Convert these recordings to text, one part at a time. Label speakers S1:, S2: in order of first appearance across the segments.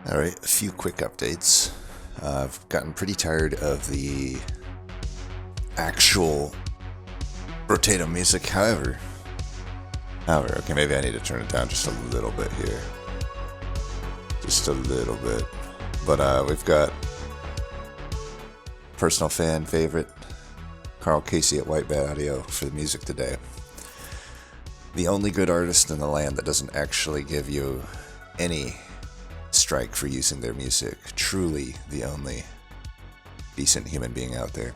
S1: Alright, a few quick updates. I've gotten pretty tired of the actual Brotato music, however, okay, maybe I need to turn it down just a little bit here. Just a little bit. But we've got personal fan favorite, Carl Casey at White Bat Audio for the music today. The only good artist in the land that doesn't actually give you any strike for using their music. Truly the only decent human being out there.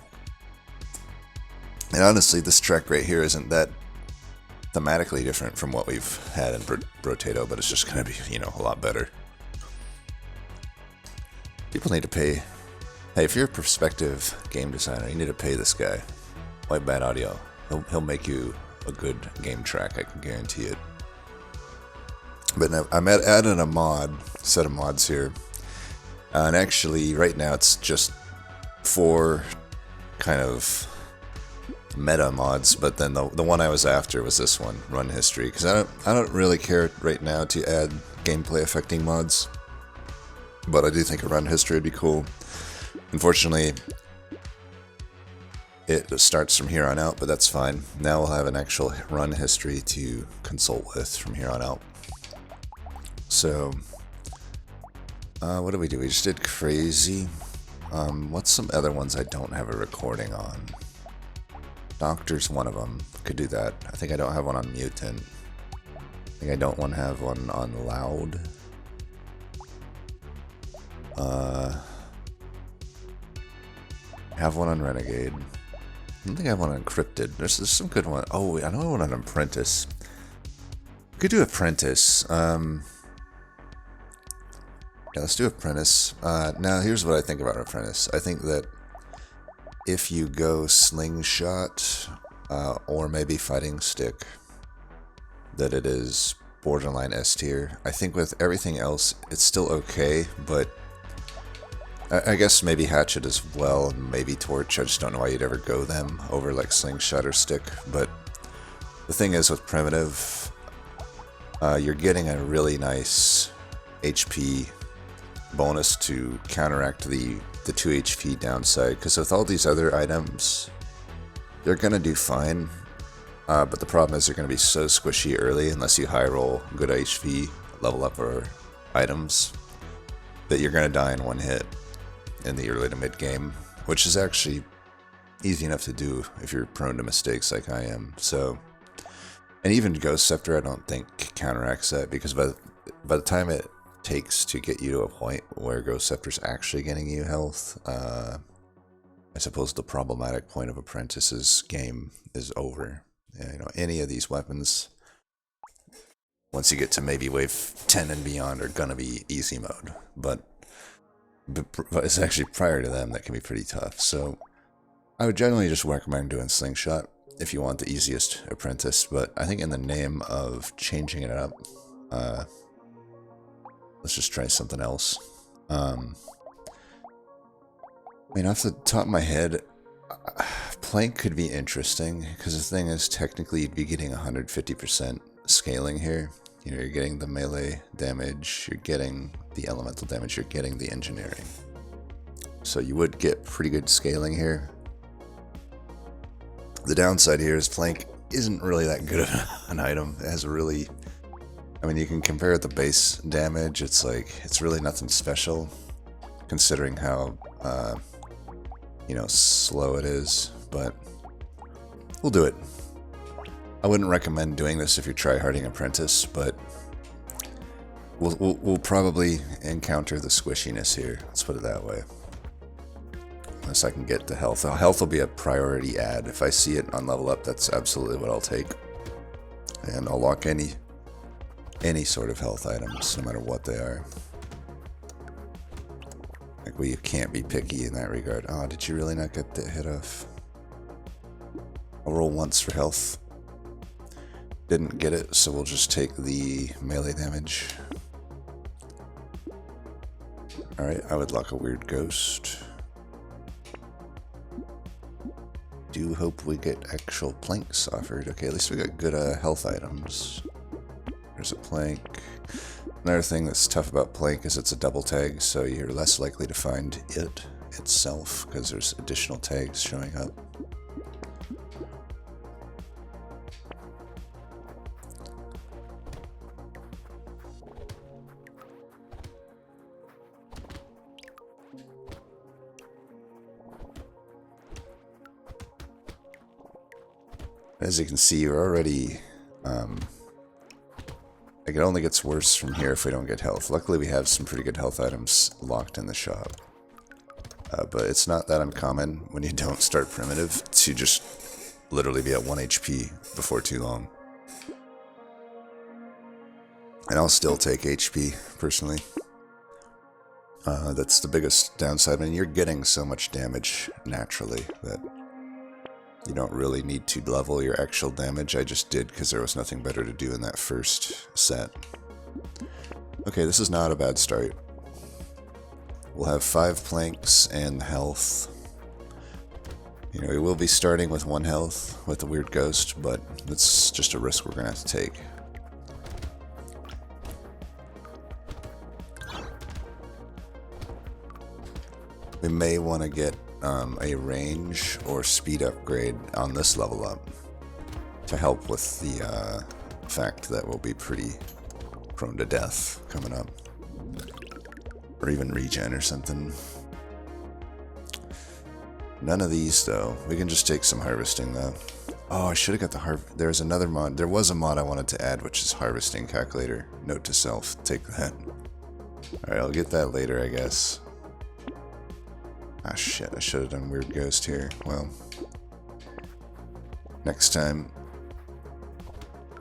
S1: And honestly, this track right here isn't that thematically different from what we've had in Brotato, but it's just going to be, a lot better. People need to pay. Hey, if you're a prospective game designer, you need to pay this guy. White Bat Audio. He'll make you a good game track, I can guarantee it. But I'm adding a set of mods here. And actually, right now it's just 4 kind of meta mods, but then the one I was after was this one, Run History, because I don't really care right now to add gameplay affecting mods, but I do think a Run History would be cool. Unfortunately, it starts from here on out, but that's fine. Now we'll have an actual run history to consult with from here on out. So, what did we do? We just did Crazy. What's some other ones I don't have a recording on? Doctor's one of them. Could do that. I think I don't have one on Mutant. I think I don't want to have one on Loud. Have one on Renegade. I don't think I have one on Encrypted. There's some good one. Oh, I know I want an Apprentice. Could do Apprentice. Yeah, let's do Apprentice. Now, here's what I think about Apprentice. I think that if you go Slingshot, or maybe Fighting Stick, that it is borderline S tier. I think with everything else, it's still okay, but I guess maybe Hatchet as well, and maybe Torch. I just don't know why you'd ever go them over like Slingshot or Stick. But the thing is with Primitive, you're getting a really nice HP bonus to counteract the 2 HP downside, because with all these other items, they're going to do fine, but the problem is they're going to be so squishy early unless you high roll good HP, level up or items, that you're going to die in one hit in the early to mid game, which is actually easy enough to do if you're prone to mistakes like I am. So, and even Ghost Scepter I don't think counteracts that, because by the time it takes to get you to a point where Ghost Scepter's actually getting you health, I suppose the problematic point of Apprentice's game is over. Yeah, any of these weapons, once you get to maybe wave 10 and beyond, are gonna be easy mode, but it's actually prior to them that can be pretty tough. So I would generally just recommend doing Slingshot if you want the easiest Apprentice, but I think in the name of changing it up, let's just try something else. I mean, off the top of my head, Plank could be interesting, because the thing is, technically you'd be getting 150% scaling here. You're getting the melee damage, you're getting the elemental damage, you're getting the engineering. So you would get pretty good scaling here. The downside here is Plank isn't really that good of an item. It has a really... I mean, you can compare it to base damage, it's really nothing special, considering how, slow it is, but we'll do it. I wouldn't recommend doing this if you're tryharding Apprentice, but we'll probably encounter the squishiness here, let's put it that way. Unless I can get the health. Health will be a priority add. If I see it on level up, that's absolutely what I'll take. And I'll lock any sort of health items, no matter what they are. Like, we can't be picky in that regard. Oh, did you really not get the hit off? I'll roll once for health. Didn't get it, so we'll just take the melee damage. Alright, I would lock a weird ghost. Do hope we get actual planks offered. Okay, at least we got good health items. There's a plank. Another thing that's tough about Plank is it's a double tag, so you're less likely to find it itself because there's additional tags showing up. As you can see, you're already... Like, it only gets worse from here if we don't get health. Luckily, we have some pretty good health items locked in the shop. But it's not that uncommon when you don't start primitive to just literally be at 1 HP before too long. And I'll still take HP, personally. That's the biggest downside. I mean, you're getting so much damage naturally that you don't really need to level your actual damage. I just did because there was nothing better to do in that first set. Okay, this is not a bad start. We'll have 5 planks and health. You know, we will be starting with 1 health with the weird ghost, but that's just a risk we're going to have to take. We may want to get a range or speed upgrade on this level up to help with the fact that we'll be pretty prone to death coming up. Or even regen or something. None of these though. We can just take some harvesting though. Oh, I should have got the there's another mod. There was a mod I wanted to add, which is harvesting calculator. Note to self, take that. Alright, I'll get that later, I guess. Ah shit, I should have done weird ghost here. Well, next time.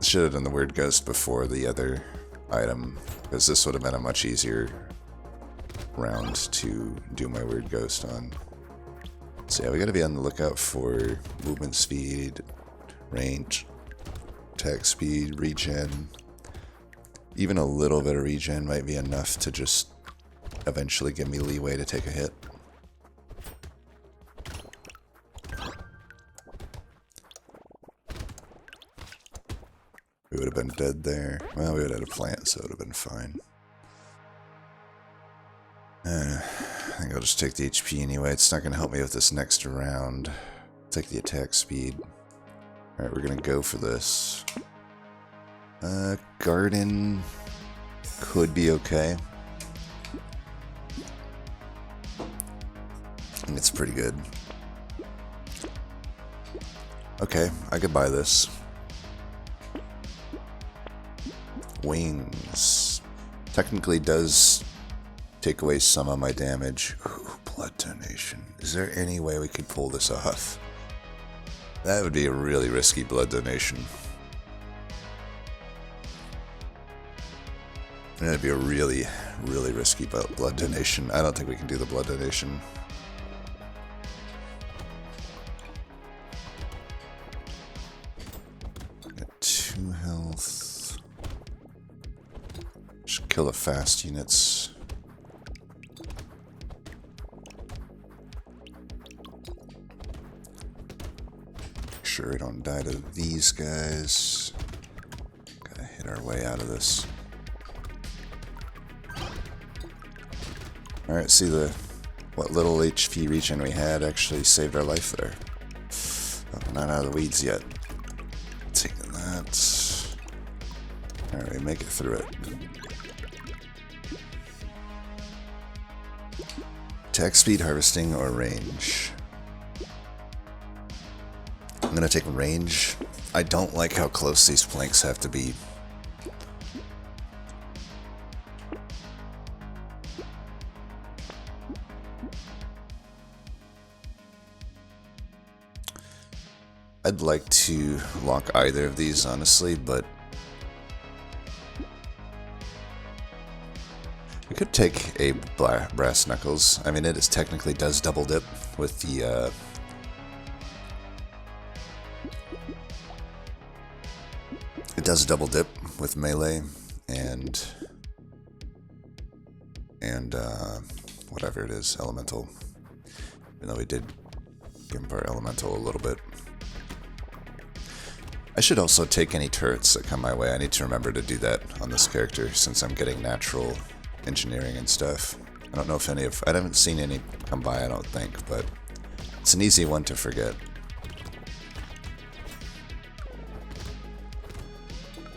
S1: I should have done the weird ghost before the other item, because this would have been a much easier round to do my weird ghost on. So yeah, we gotta be on the lookout for movement speed, range, attack speed, regen. Even a little bit of regen might be enough to just eventually give me leeway to take a hit. We would have been dead there. Well, we would have had a plant, so it would have been fine. I think I'll just take the HP anyway. It's not going to help me with this next round. Take the attack speed. Alright, we're going to go for this. Garden could be okay. And it's pretty good. Okay, I could buy this. Wings. Technically does take away some of my damage. Ooh, blood donation. Is there any way we could pull this off? That would be a really risky blood donation. That'd be a really, really risky blood donation. I don't think we can do the blood donation. Got 2 health. Just kill the fast units. Make sure we don't die to these guys. Gotta hit our way out of this. Alright, see what little HP regen we had actually saved our life there. Oh, we're not out of the weeds yet. Taking that. Alright, we make it through it. Attack speed, harvesting, or range? I'm gonna take range. I don't like how close these planks have to be. I'd like to lock either of these, honestly, but we could take a brass knuckles. I mean, it is technically does double dip with the it does double dip with melee and whatever it is, elemental. Even though we did give our elemental a little bit. I should also take any turrets that come my way. I need to remember to do that on this character since I'm getting natural engineering and stuff. I don't know if I haven't seen any come by, I don't think, but it's an easy one to forget.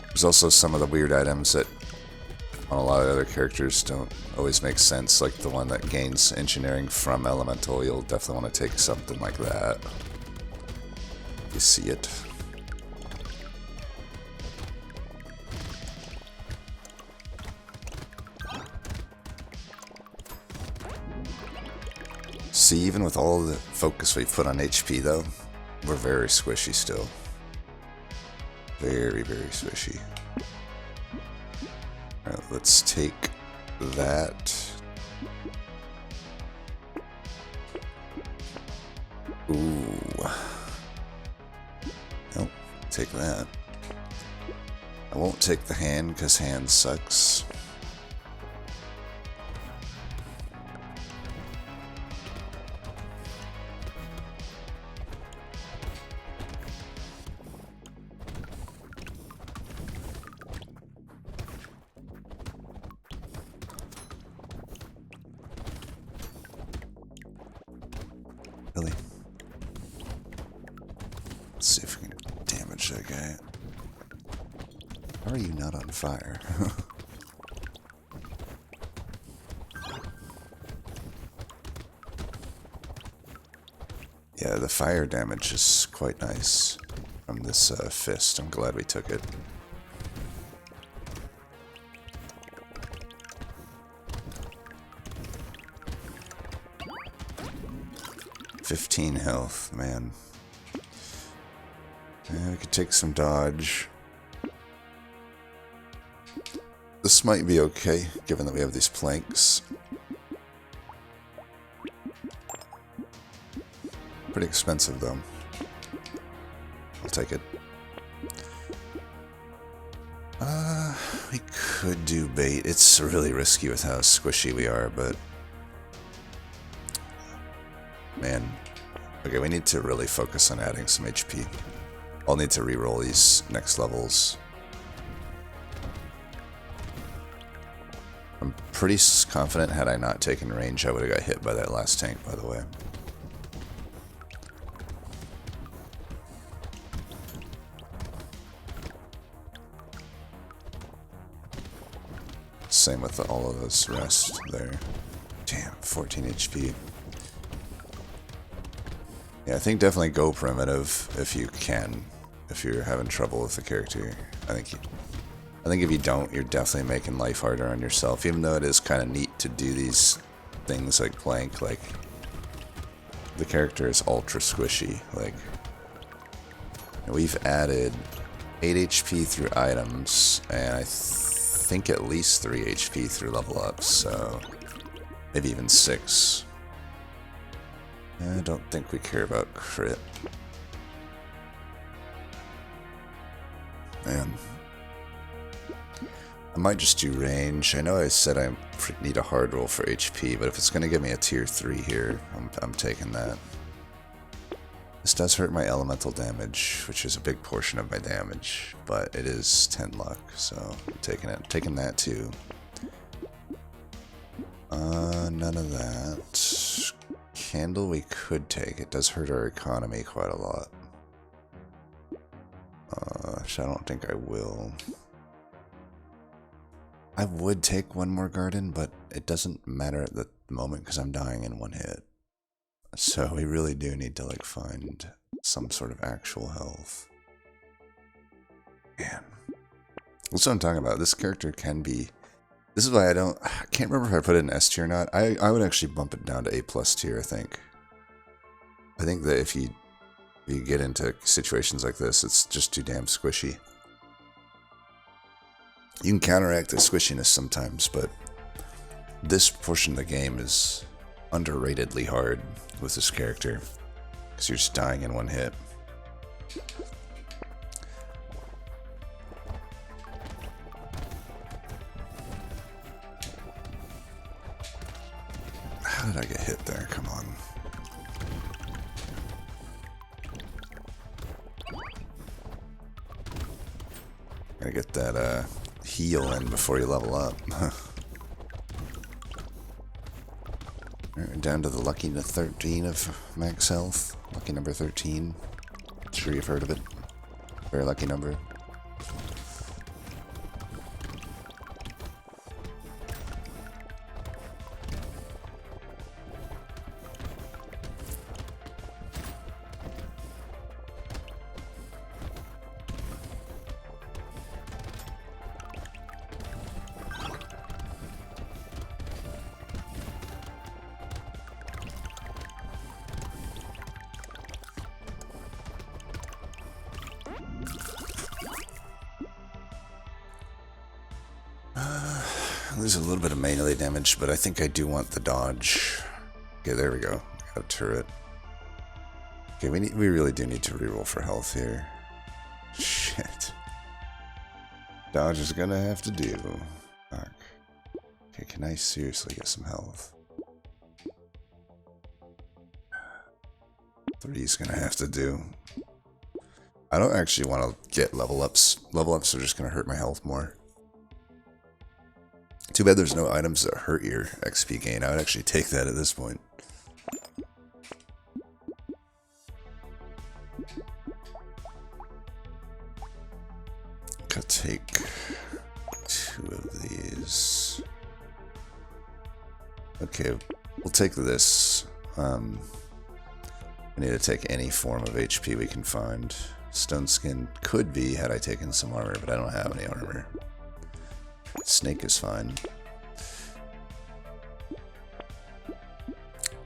S1: There's also some of the weird items that on a lot of other characters don't always make sense, like the one that gains engineering from elemental. You'll definitely want to take something like that. You see it. See, even with all the focus we've put on HP though, we're very squishy still. Very, very squishy. Alright, let's take that. Ooh. Nope, take that. I won't take the hand because hand sucks. Really? Let's see if we can damage that guy. How are you not on fire? Yeah, the fire damage is quite nice from this fist. I'm glad we took it. $15 health, man. Yeah, we could take some dodge. This might be okay, given that we have these planks. Pretty expensive, though. I'll take it. We could do bait. It's really risky with how squishy we are, but... Man. Okay, we need to really focus on adding some HP. I'll need to reroll these next levels. I'm pretty confident had I not taken range, I would have got hit by that last tank, by the way. Same with all of this rest there. Damn, 14 HP. Yeah, I think definitely go primitive if you can. If you're having trouble with the character, I think if you don't, you're definitely making life harder on yourself. Even though it is kind of neat to do these things like plank, like the character is ultra squishy. Like we've added 8 HP through items, and I think at least 3 HP through level ups. So maybe even 6. I don't think we care about crit. Man. I might just do range. I know I said I need a hard roll for HP, but if it's going to give me a tier 3 here, I'm taking that. This does hurt my elemental damage, which is a big portion of my damage, but it is 10 luck, so I'm taking it. I'm taking that too. None of that. Candle we could take. It does hurt our economy quite a lot. Which I don't think I will. I would take one more garden, but it doesn't matter at the moment because I'm dying in one hit. So we really do need to like find some sort of actual health. Man. That's what I'm talking about. This character can be... This is why I can't remember if I put it in S tier or not. I would actually bump it down to A+ tier, I think. I think that if you get into situations like this, it's just too damn squishy. You can counteract the squishiness sometimes, but this portion of the game is underratedly hard with this character because you're just dying in one hit. How did I get hit there? Come on. heal in before you level up. Down to the lucky 13 of max health. Lucky number 13. Sure you've heard of it. Very lucky number. Lose a little bit of melee damage, but I think I do want the dodge. Okay, there we go. Got a turret. Okay, we really do need to reroll for health here. Shit. Dodge is gonna have to do. Fuck. Okay, can I seriously get some health? 3's gonna have to do. I don't actually want to get level ups. Level ups are just gonna hurt my health more. Too bad there's no items that hurt your XP gain. I would actually take that at this point. Could take 2 of these. Okay, we'll take this. I need to take any form of HP we can find. Stone skin could be had I taken some armor, but I don't have any armor. Snake is fine.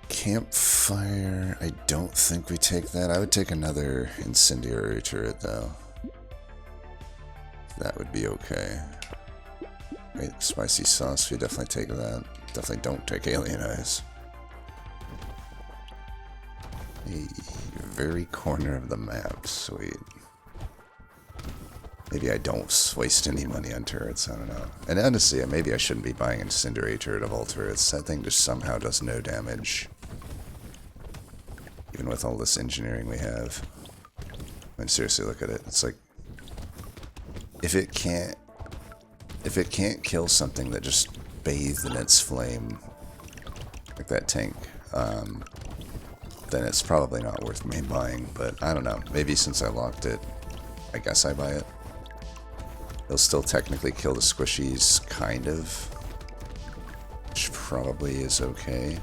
S1: Campfire, I don't think we take that. I would take another incendiary turret though. That would be okay. Wait, spicy sauce, we definitely take that. Definitely don't take alien eyes. The very corner of the map, sweet. Maybe I don't waste any money on turrets, I don't know. And honestly, maybe I shouldn't be buying an incendiary turret of all turrets. That thing just somehow does no damage. Even with all this engineering we have. I mean, seriously, look at it. It's like, if it can't kill something that just bathed in its flame, like that tank, then it's probably not worth me buying. But I don't know. Maybe since I locked it, I guess I buy it. It'll still technically kill the squishies, kind of. Which probably is okay.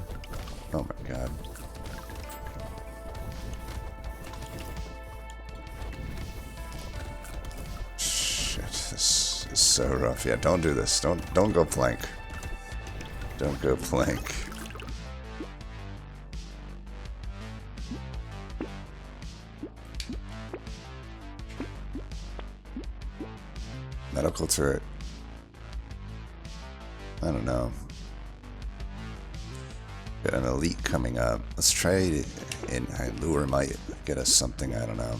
S1: Oh my god. Shit, this is so rough. Yeah, don't do this. Don't go plank. Don't go plank. Medical turret. I don't know. Got an elite coming up. Let's try it. And lure might get us something. I don't know.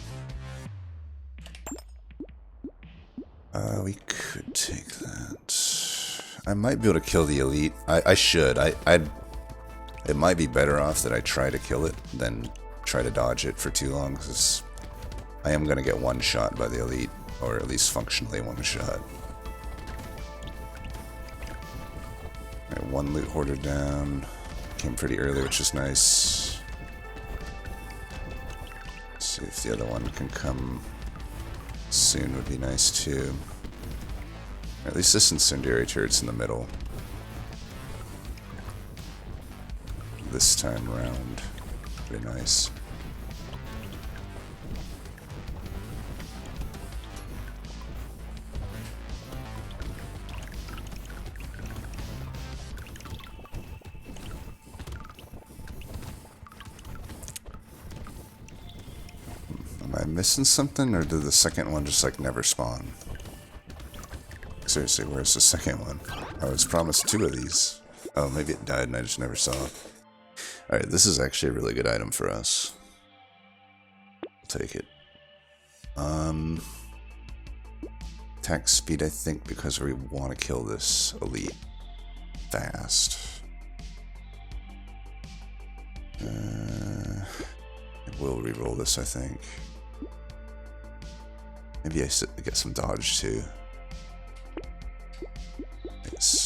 S1: We could take that. I might be able to kill the elite. I should. It might be better off that I try to kill it than try to dodge it for too long, because I am going to get one shot by the elite. Or at least functionally one shot. Alright, one loot hoarder down. Came pretty early, which is nice. Let's see if the other one can come soon would be nice too. At least this incendiary turret's in the middle. This time around. Pretty nice. Am I missing something, or did the second one just like never spawn? Seriously, where's the second one? I was promised 2 of these. Oh, maybe it died and I just never saw it. Alright, this is actually a really good item for us. I'll take it. Attack speed, I think, because we want to kill this elite fast. We'll reroll this, I think. Maybe I get some dodge too.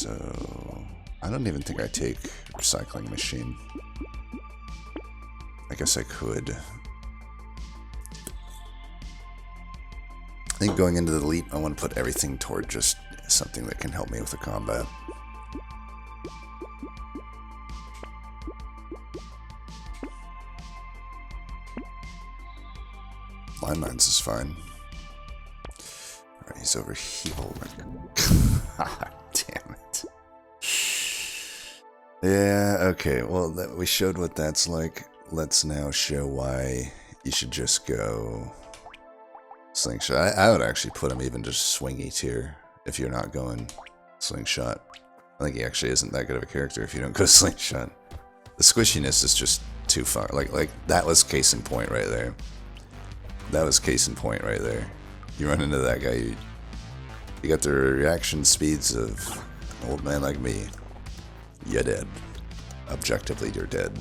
S1: So I don't even think I take recycling machine. I guess I could. I think going into the elite, I want to put everything toward just something that can help me with the combat. Landmines is fine. Alright, he's over here. God damn it. Yeah, okay. Well, we showed what that's like. Let's now show why you should just go slingshot. I would actually put him even just swingy tier if you're not going slingshot. I think he actually isn't that good of a character if you don't go slingshot. The squishiness is just too far. Like that was case in point right there. That was case in point right there. You run into that guy, you got the reaction speeds of an old man like me. You're dead. Objectively, you're dead.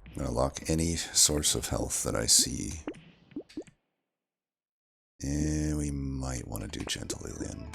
S1: I'm gonna lock any source of health that I see. And we might want to do Gentle Alien.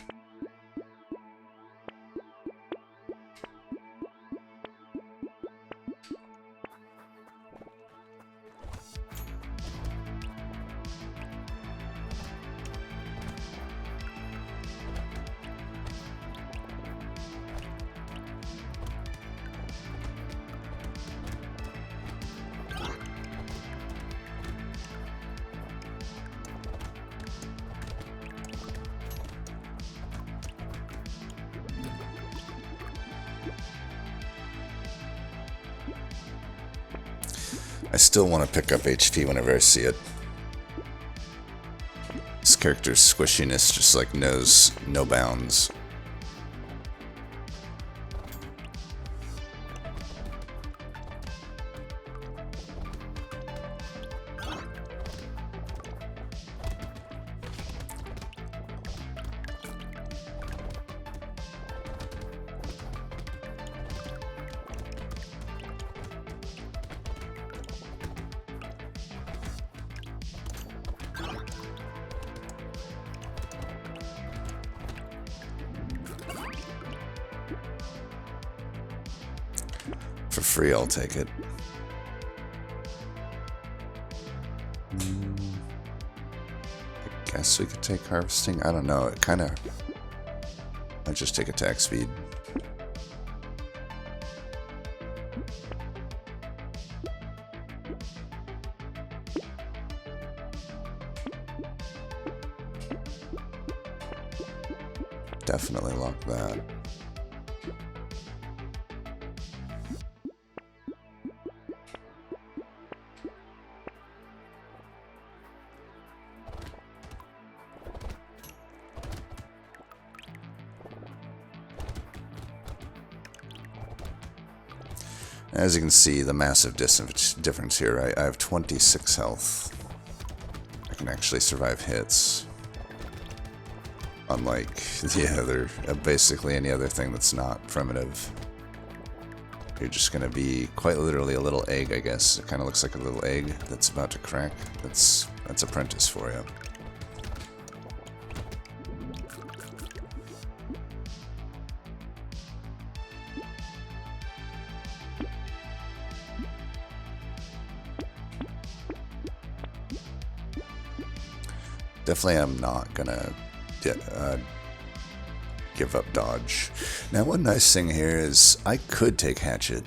S1: I still want to pick up HP whenever I see it. This character's squishiness just like knows no bounds. For free, I'll take it. I guess we could take harvesting. I don't know. It kind of... I'd just take attack speed. Definitely lock that. As you can see, the massive difference here. I have 26 health. I can actually survive hits. Unlike the other, basically any other thing that's not primitive. You're just going to be quite literally a little egg, I guess. It kind of looks like a little egg that's about to crack. That's Apprentice for you. Definitely I'm not gonna give up dodge. Now one nice thing here is I could take hatchet.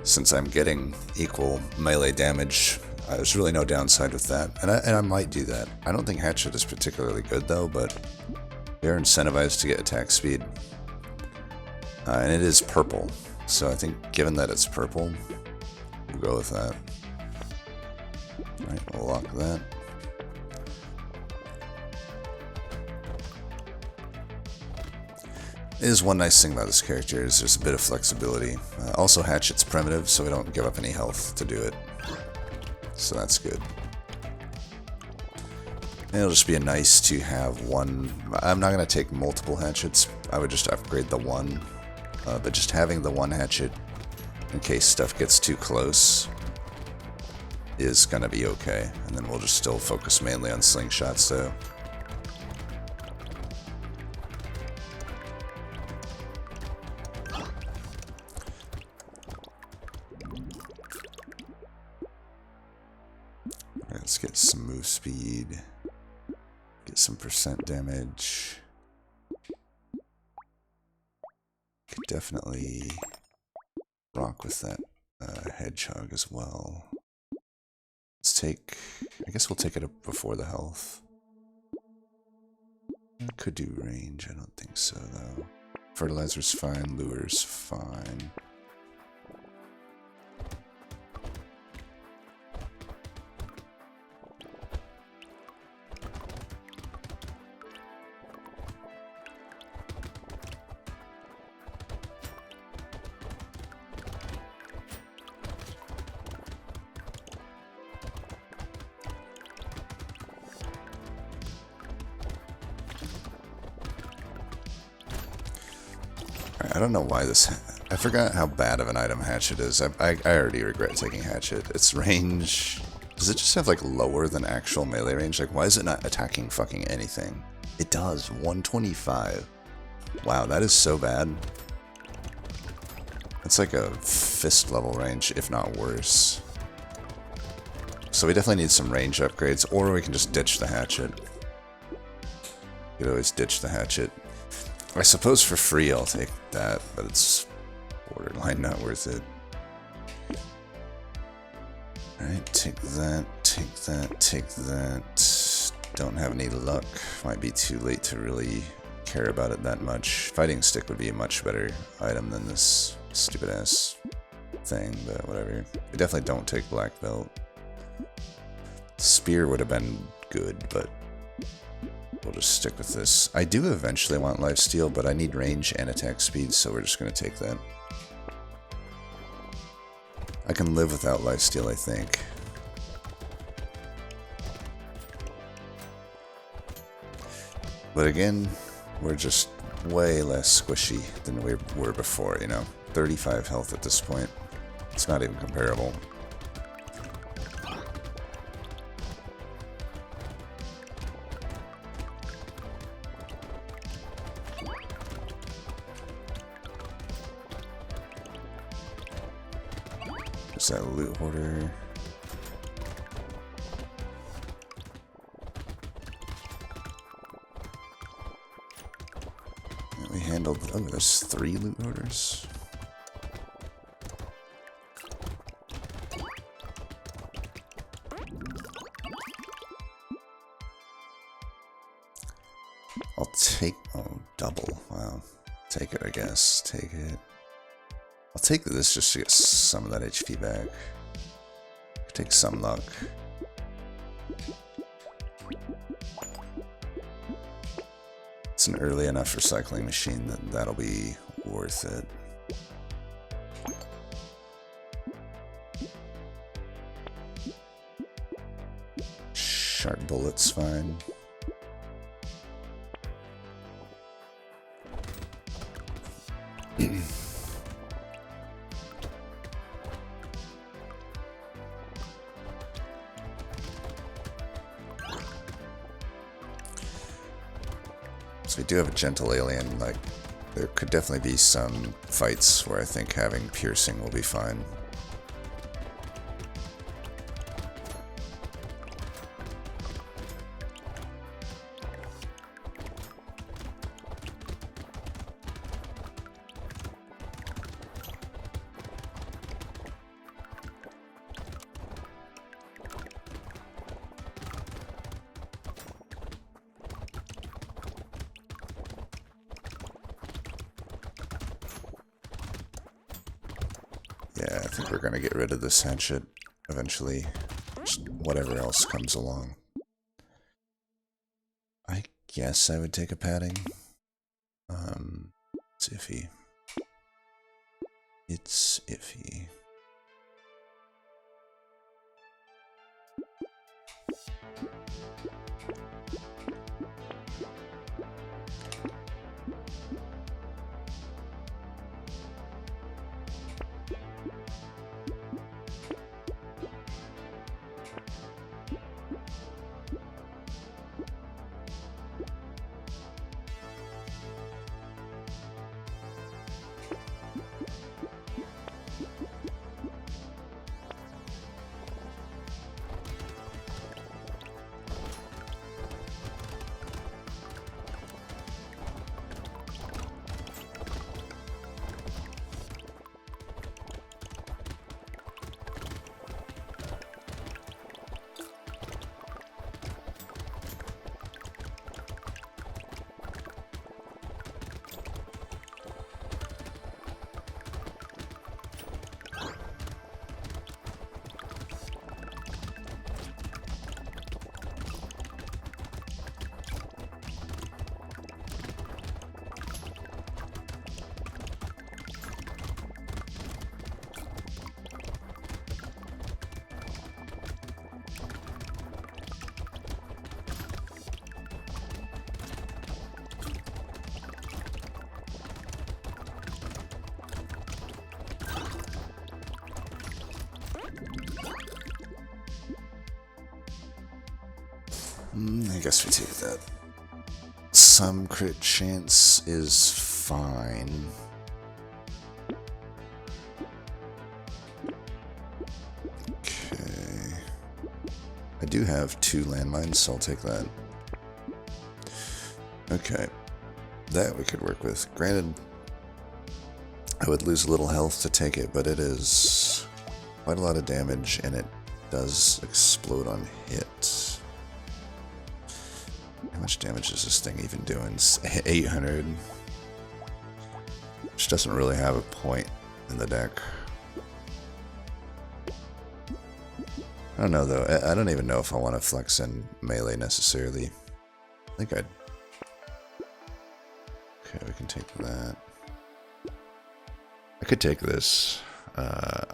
S1: Since I'm getting equal melee damage, there's really no downside with that. And I might do that. I don't think hatchet is particularly good though, but they're incentivized to get attack speed. And it is purple. So I think given that it's purple, we'll go with that. Alright, we'll lock that. Is one nice thing about this character is there's a bit of flexibility. Also hatchet's primitive, so we don't give up any health to do it. So that's good. And it'll just be a nice to have one. I'm not going to take multiple hatchets. I would just upgrade the one. But just having the one hatchet in case stuff gets too close, is gonna be okay. And then we'll just still focus mainly on slingshots though. Let's get some move speed. Get some percent damage. Could definitely rock with that hedgehog as well. Let's take... I guess we'll take it up before the health. Could do range, I don't think so though. Fertilizer's fine, lure's fine. I don't know why this... I forgot how bad of an item Hatchet is. I already regret taking Hatchet. Its range... Does it just have, like, lower than actual melee range? Like, why is it not attacking fucking anything? It does. 125. Wow, that is so bad. That's like a fist level range, if not worse. So we definitely need some range upgrades, or we can just ditch the Hatchet. You could always ditch the Hatchet. I suppose for free I'll take that, but it's borderline not worth it. Alright, take that, take that, take that. Don't have any luck. Might be too late to really care about it that much. Fighting stick would be a much better item than this stupid ass thing, but whatever. We definitely don't take black belt. Spear would have been good, but we'll just stick with this. I do eventually want lifesteal, but I need range and attack speed, so we're just going to take that. I can live without lifesteal, I think. But again, we're just way less squishy than we were before, you know. 35 health at this point. It's not even comparable. There's that loot hoarder. And we handled... Oh, there's 3 loot hoarders. I'll take... Oh, double. Wow. Take it, I guess. Take it. I'll take this just to get some of that HP back. Take some luck. It's an early enough recycling machine that that'll be worth it. Sharp bullet's fine. So we do have a gentle alien. Like, there could definitely be some fights where I think having piercing will be fine. Yeah, I think we're gonna get rid of this hatchet eventually. Just whatever else comes along. I guess I would take a padding. It's iffy. It's iffy. I guess we take that. Some crit chance is fine. Okay. I do have 2 landmines, so I'll take that. Okay. That we could work with. Granted, I would lose a little health to take it, but it is quite a lot of damage, and it does explode on hit. How much damage is this thing even doing? 800. Which doesn't really have a point in the deck. I don't know though. I don't even know if I want to flex in melee necessarily. I think I'd... Okay, we can take that. I could take this. I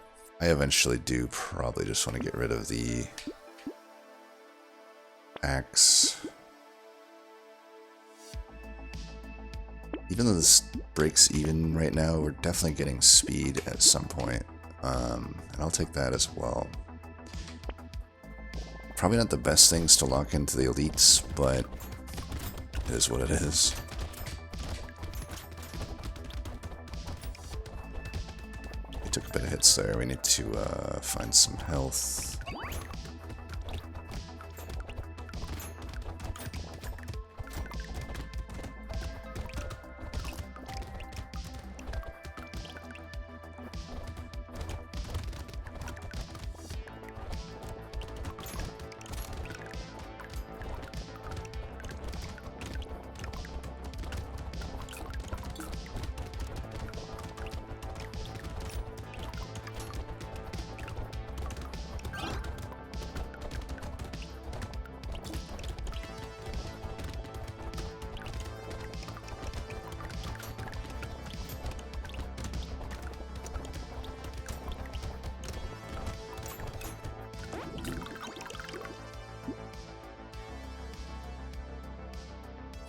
S1: eventually do probably just want to get rid of the axe. Even though this breaks even right now, we're definitely getting speed at some point. And I'll take that as well. Probably not the best things to lock into the elites, but it is what it is. We took a bit of hits there. We need to find some health.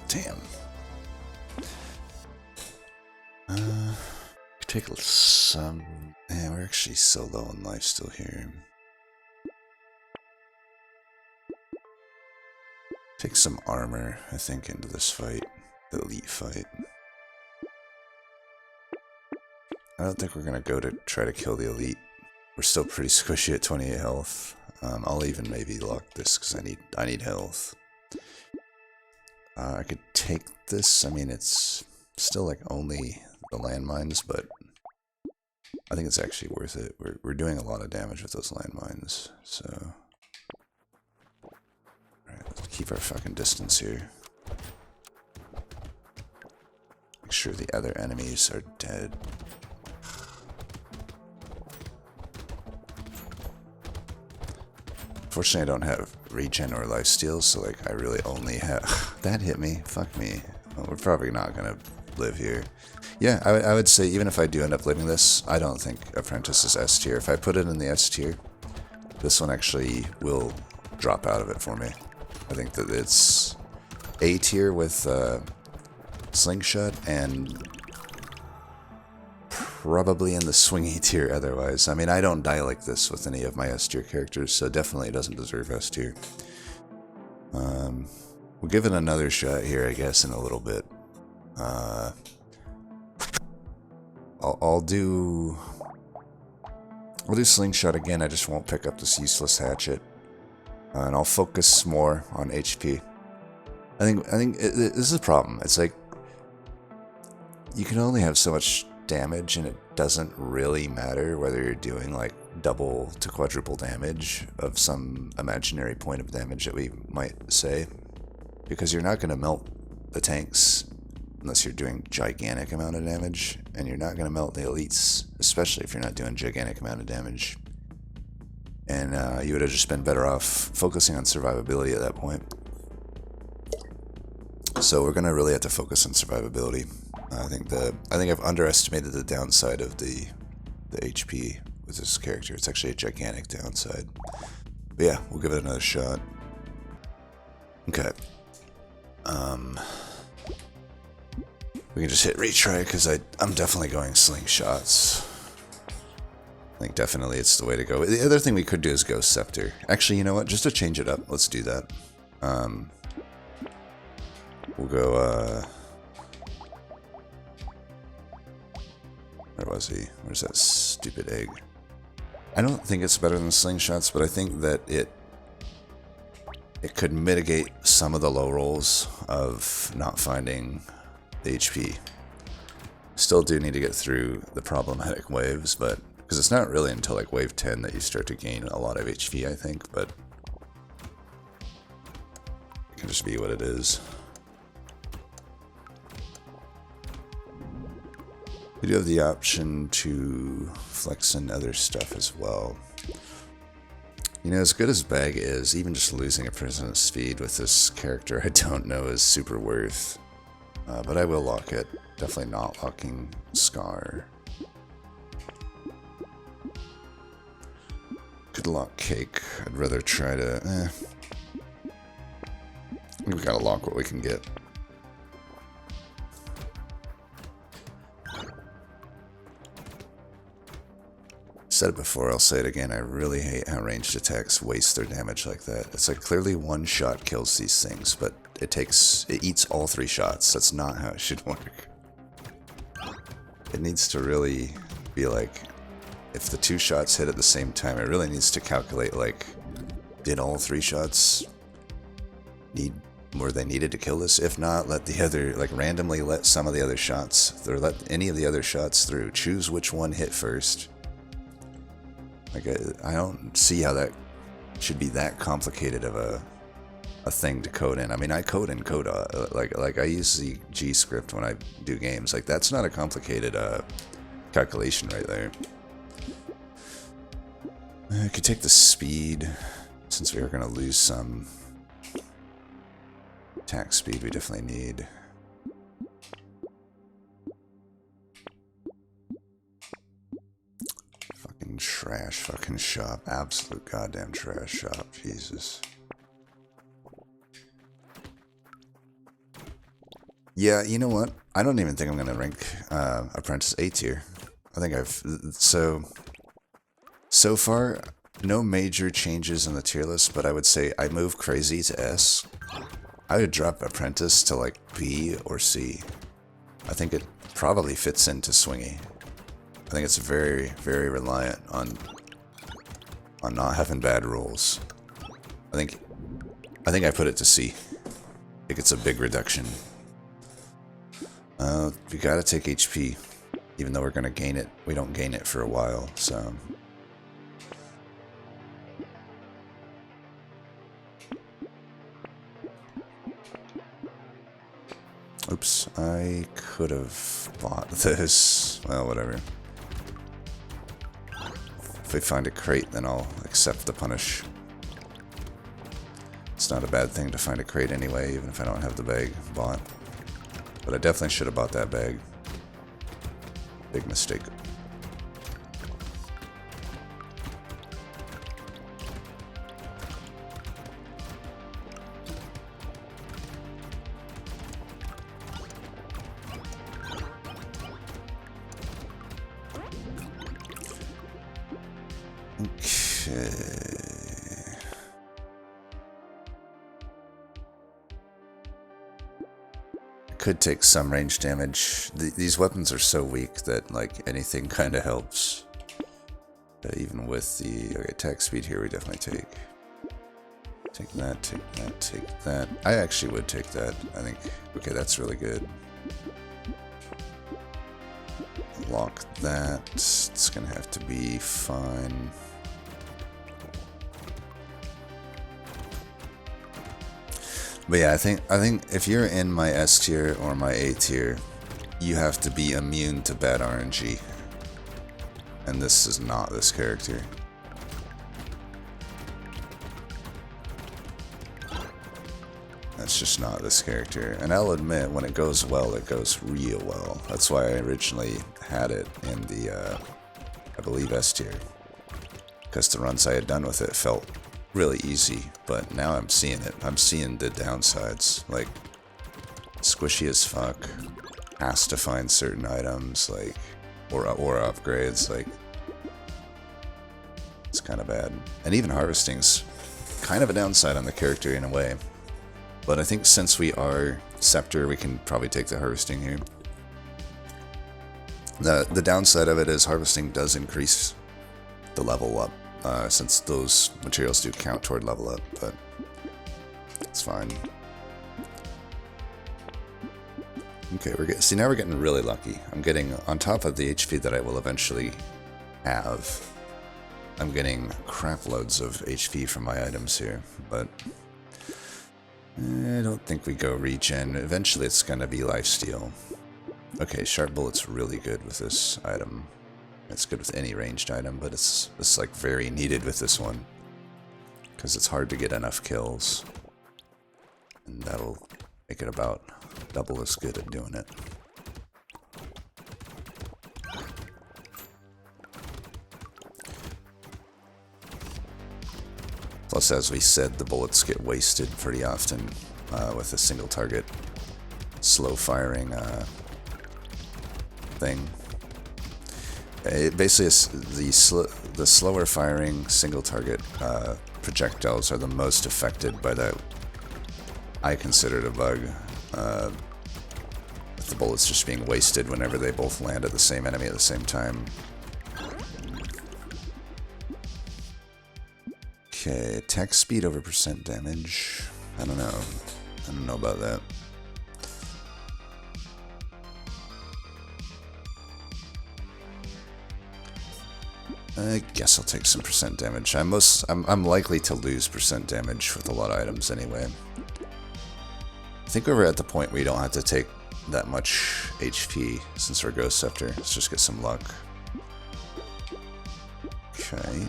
S1: Damn. Take some... Man, we're actually so low on life still here. Take some armor, I think, into this fight. The elite fight. I don't think we're gonna go to try to kill the elite. We're still pretty squishy at 28 health. I'll even maybe lock this because I need health. I could take this. I mean, it's still like only the landmines, but I think it's actually worth it. We're doing a lot of damage with those landmines, so... Alright, let's keep our fucking distance here. Make sure the other enemies are dead. Fortunately, I don't have regen or lifesteal, so like I really only have... That hit me. Fuck me. Well, we're probably not gonna live here. Yeah, I would say even if I do end up living this, I don't think Apprentice is S tier. If I put it in the S tier, this one actually will drop out of it for me. I think that it's A tier with Slingshot and probably in the swingy tier otherwise. I mean, I don't die like this with any of my S tier characters, so definitely it doesn't deserve S tier. We'll give it another shot here, I guess, in a little bit. I'll do Slingshot again. I just won't pick up this useless hatchet, and I'll focus more on HP. I think this is a problem. It's like you can only have so much damage, and it doesn't really matter whether you're doing like double to quadruple damage of some imaginary point of damage that we might say, because you're not going to melt the tanks unless you're doing gigantic amount of damage, and you're not going to melt the elites, especially if you're not doing gigantic amount of damage. And you would have just been better off focusing on survivability at that point. So we're going to really have to focus on survivability. I think I've underestimated the downside of the HP with this character. It's actually a gigantic downside. But yeah, we'll give it another shot. Okay. We can just hit retry because I'm definitely going slingshots. I think definitely it's the way to go. The other thing we could do is go Scepter. Actually, you know what? Just to change it up, let's do that. We'll go, where was he? Where's that stupid egg? I don't think it's better than slingshots, but I think that it could mitigate some of the low rolls of not finding the HP. Still do need to get through the problematic waves, but because it's not really until like wave 10 that you start to gain a lot of HP, I think, but it can just be what it is. You do have the option to flex in other stuff as well. You know, as good as Bag is, even just losing a percent speed with this character I don't know is super worth. But I will lock it. Definitely not locking Scar. Could lock Cake. I'd rather try to... We gotta lock what we can get. Said it before, I'll say it again. I really hate how ranged attacks waste their damage like that. It's like clearly one shot kills these things, but it eats all 3 shots. That's not how it should work. It needs to really be like, if the 2 shots hit at the same time, it really needs to calculate like, did all 3 shots were they needed to kill this? If not, let the other, like randomly let some of the other shots, or let any of the other shots through. Choose which one hit first. Like, I don't see how that should be that complicated of a thing to code in. I mean, I code in Coda, like I use the G script when I do games. Like, that's not a complicated calculation right there. I could take the speed, since we are going to lose some attack speed we definitely need. Trash fucking shop. Absolute goddamn trash shop. Jesus. Yeah, you know what? I don't even think I'm gonna rank Apprentice A tier. I think so far, no major changes in the tier list, but I would say I move Crazy to S. I would drop Apprentice to like B or C. I think it probably fits into Swingy. I think it's very, very reliant on not having bad rolls. I think I put it to C. I think it's a big reduction. We gotta take HP, even though we're gonna gain it. We don't gain it for a while, so. Oops, I could have bought this. Well, whatever. If we find a crate, then I'll accept the punish. It's not a bad thing to find a crate anyway, even if I don't have the bag bought. But I definitely should have bought that bag. Big mistake. Could take some range damage. These weapons are so weak that like anything kind of helps. Even with the attack speed here, we definitely take that, take that, take that. I actually would take that. I think okay, that's really good. Lock that. It's gonna have to be fine. But yeah, I think if you're in my S tier or my A tier, you have to be immune to bad RNG. And this is not this character. That's just not this character. And I'll admit, when it goes well, it goes real well. That's why I originally had it in the, I believe, S tier. Because the runs I had done with it felt really easy, but now I'm seeing it. I'm seeing the downsides, like squishy as fuck, has to find certain items, like or upgrades, like it's kind of bad. And even harvesting's kind of a downside on the character in a way. But I think since we are Scepter, we can probably take the Harvesting here. The downside of it is Harvesting does increase the level up, since those materials do count toward level up, but it's fine. Okay, see, now we're getting really lucky. I'm getting, on top of the HP that I will eventually have, I'm getting crap loads of HP from my items here, but I don't think we go regen. Eventually it's gonna be lifesteal. Okay, Sharp Bullet's really good with this item. It's good with any ranged item, but it's like very needed with this one, because it's hard to get enough kills, and that'll make it about double as good at doing it. Plus, as we said, the bullets get wasted pretty often with a single target slow firing thing. It basically is the slower firing single target projectiles are the most affected by that. I consider it a bug. With the bullets just being wasted whenever they both land at the same enemy at the same time. Okay, attack speed over percent damage. I don't know. I don't know about that. I guess I'll take some percent damage. I'm likely to lose percent damage with a lot of items anyway. I think we're at the point where you don't have to take that much HP since we're Ghost Scepter. Let's just get some luck. Okay.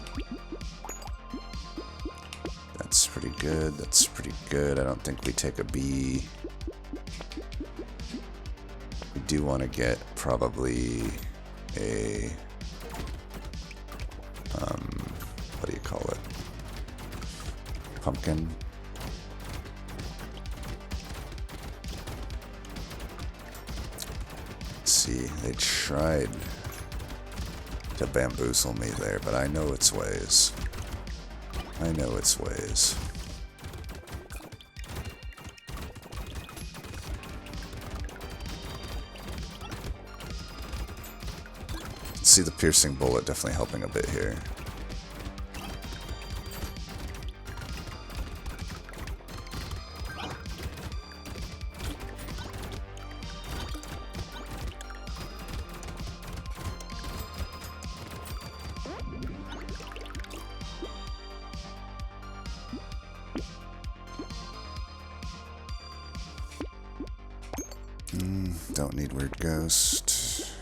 S1: That's pretty good. That's pretty good. I don't think we take a B. We do want to get probably a... what do you call it? Pumpkin. Let's see, they tried to bamboozle me there, but I know its ways. I know its ways. See the piercing bullet definitely helping a bit here. Don't need Weird Ghost.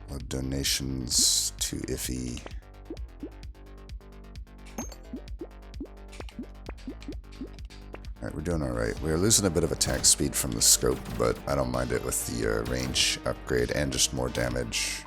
S1: Blood donations too iffy. Alright, we're doing alright. We're losing a bit of attack speed from the scope, but I don't mind it with the range upgrade and just more damage.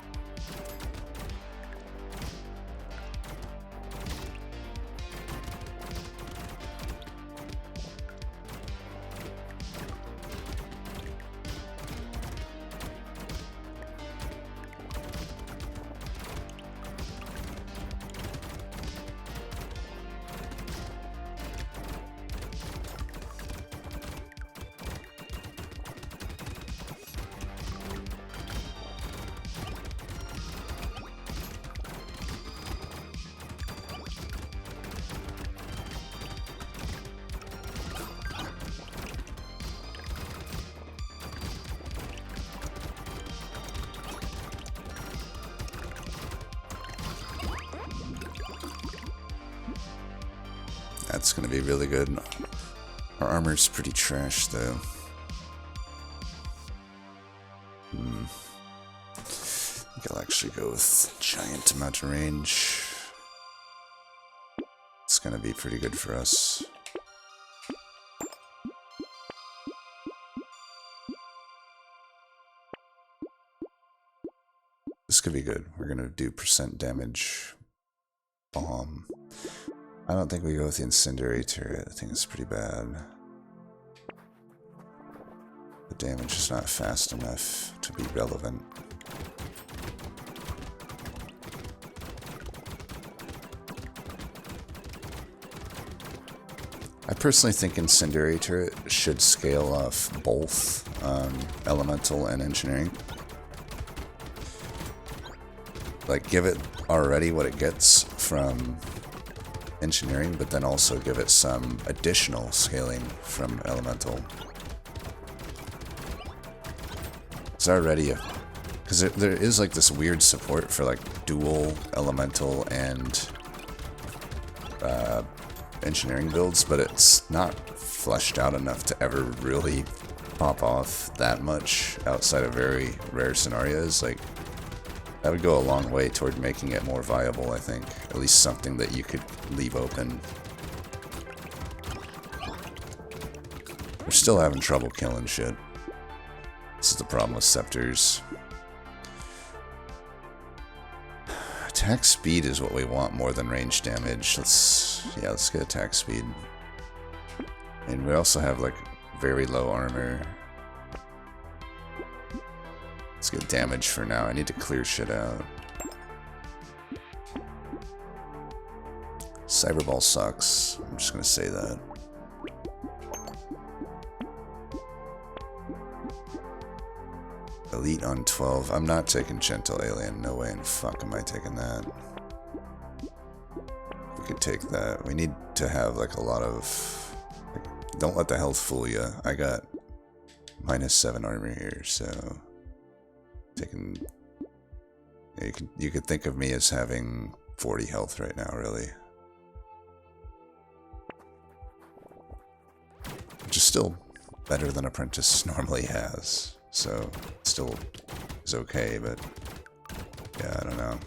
S1: That's gonna be really good. Our armor's pretty trash, though. I think I'll actually go with giant amount of range. It's gonna be pretty good for us. This could be good. We're gonna do percent damage bomb. I don't think we go with the incendiary turret. I think it's pretty bad. The damage is not fast enough to be relevant. I personally think Incendiary Turret should scale off both Elemental and Engineering. Like, give it already what it gets from Engineering, but then also give it some additional scaling from Elemental. It's already a... Because there is like this weird support for like dual Elemental and Engineering builds, but it's not fleshed out enough to ever really pop off that much outside of very rare scenarios. Like, that would go a long way toward making it more viable, I think. At least something that you could leave open. We're still having trouble killing shit. This is the problem with Scepters. Attack speed is what we want more than range damage. Let's get attack speed. And we also have like very low armor. Let's get damage for now. I need to clear shit out. Cyberball sucks. I'm just gonna say that. Elite on 12. I'm not taking Gentle Alien. No way in fuck am I taking that. We could take that. We need to have like a lot of... Like, don't let the health fool you. I got -7 armor here, so... Taking... Yeah, you could think of me as having 40 health right now, really. Which is still better than Apprentice normally has. So, it still is okay, but yeah, I don't know.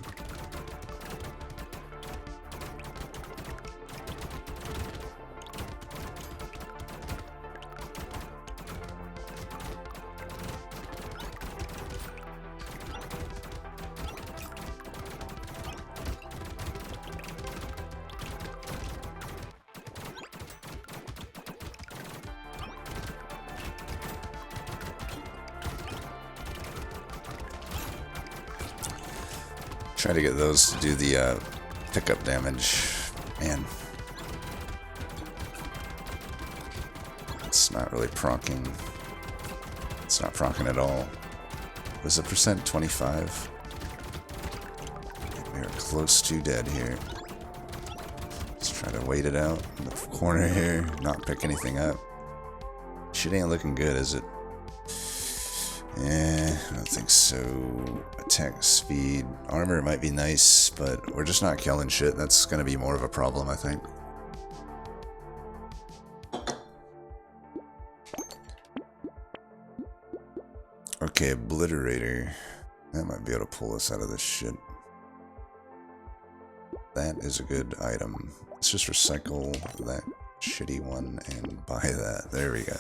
S1: Try to get those to do the pickup damage. Man. It's not really pronking. It's not pronking at all. Was the percent 25? We are close to dead here. Let's try to wait it out in the corner here. Not pick anything up. Shit ain't looking good, is it? I don't think so. Attack speed. Armor might be nice, but we're just not killing shit. That's gonna be more of a problem, I think. Okay, Obliterator. That might be able to pull us out of this shit. That is a good item. Let's just recycle that shitty one and buy that. There we go.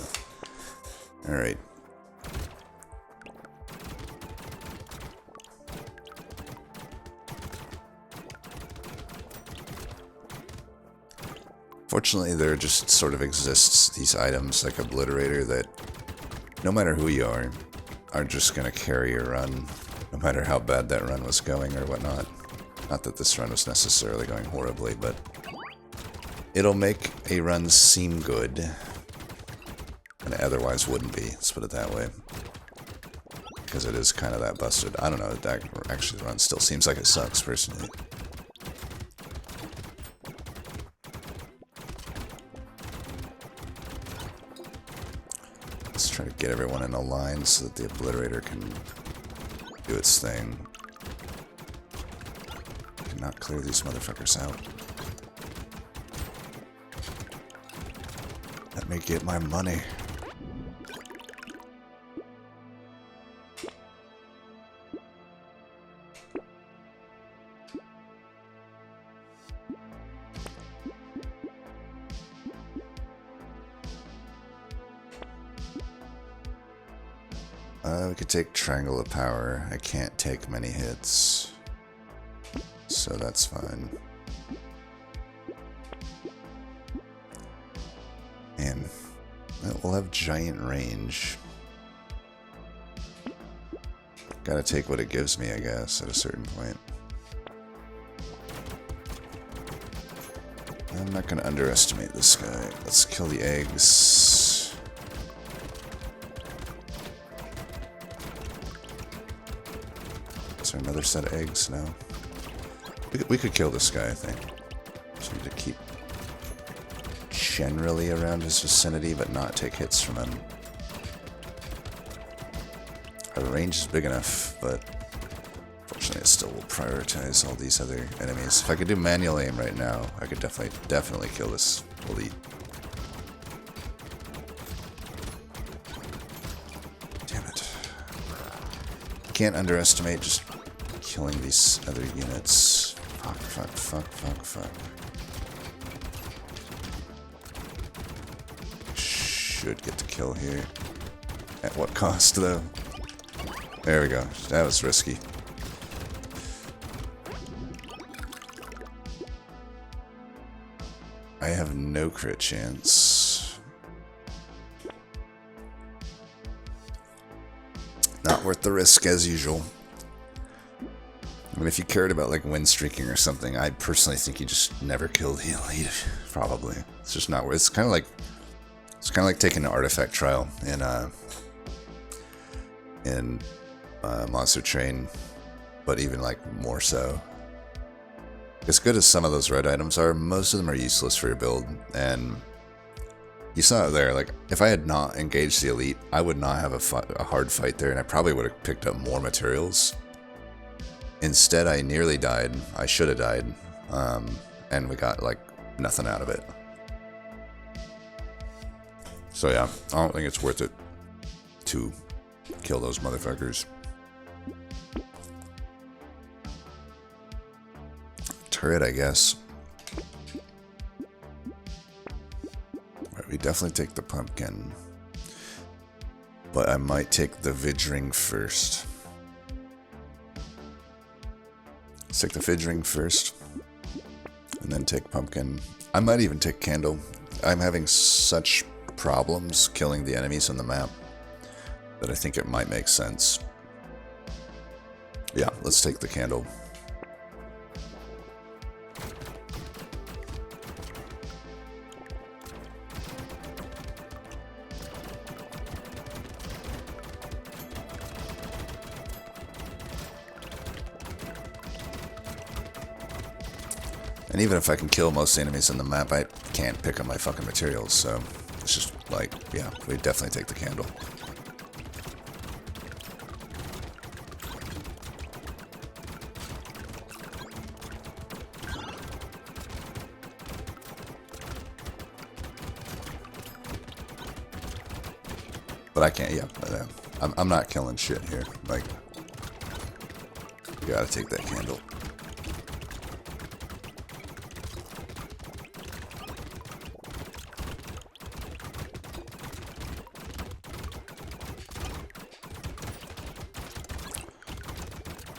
S1: Alright. Fortunately, there just sort of exists these items like Obliterator that, no matter who you are just gonna carry a run, no matter how bad that run was going or whatnot. Not that this run was necessarily going horribly, but it'll make a run seem good, and it otherwise wouldn't be, let's put it that way. Because it is kind of that busted. I don't know, actually the run still seems like it sucks, personally. Try to get everyone in a line so that the Obliterator can do its thing. Cannot clear these motherfuckers out. Let me get my money. We could take Triangle of Power. I can't take many hits, so that's fine. And we'll have giant range. Gotta take what it gives me, I guess, at a certain point. I'm not going to underestimate this guy. Let's kill the eggs. Is there another set of eggs? No. We could kill this guy, I think. Just need to keep generally around his vicinity, but not take hits from him. Our range is big enough, but unfortunately it still will prioritize all these other enemies. If I could do manual aim right now, I could definitely kill this elite. Damn it. Can't underestimate just killing these other units. Fuck. Should get the kill here. At what cost, though? There we go. That was risky. I have no crit chance. Not worth the risk, as usual. I mean, if you cared about like win streaking or something, I personally think you just never kill the elite. Probably. It's just not worth. It's kind of like taking an artifact trial in Monster Train, but even like more so. As good as some of those red items are, most of them are useless for your build, and you saw it there. Like, if I had not engaged the elite, I would not have a hard fight there, and I probably would have picked up more materials. Instead, I nearly died. I should have died, and we got like nothing out of it. So yeah, I don't think it's worth it to kill those motherfuckers. Turret, I guess. Right, we definitely take the pumpkin, but I might take the Vidring first. Let's take the Vidring first, and then take pumpkin. I might even take candle. I'm having such problems killing the enemies on the map that I think it might make sense. Yeah, let's take the candle. And even if I can kill most enemies on the map, I can't pick up my fucking materials, so it's just like, yeah, we definitely take the candle. But I can't, yeah, I'm not killing shit here. Like, you gotta take that candle.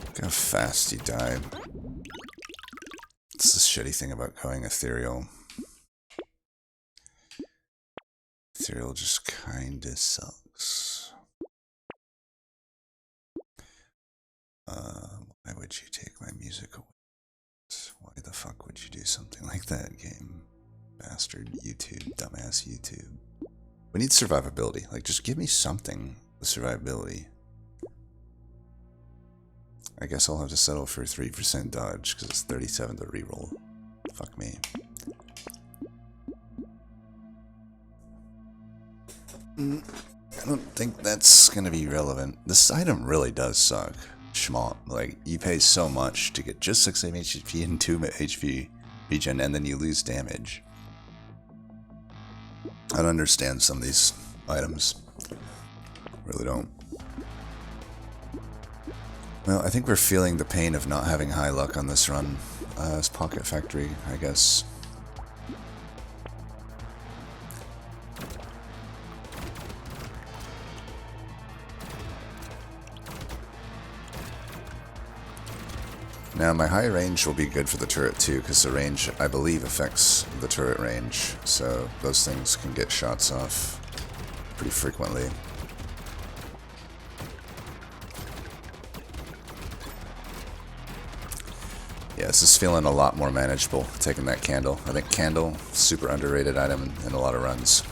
S1: Look how fast he died. It's the shitty thing about going ethereal. Ethereal just kinda sucks. Why would you take my music away? Why the fuck would you do something like that, game? Bastard YouTube, dumbass YouTube. We need survivability. Like, just give me something with survivability. I guess I'll have to settle for 3% dodge, because it's 37 to reroll. Fuck me. I don't think that's gonna be relevant. This item really does suck. Schmont. Like, you pay so much to get just 6 HP and 2 HP regen, and then you lose damage. I don't understand some of these items. Really don't. Well, I think we're feeling the pain of not having high luck on this run. It's Pocket Factory, I guess. Now, my high range will be good for the turret too, because the range, I believe, affects the turret range. So those things can get shots off pretty frequently. Yeah, this is feeling a lot more manageable, taking that candle. I think candle, super underrated item in a lot of runs.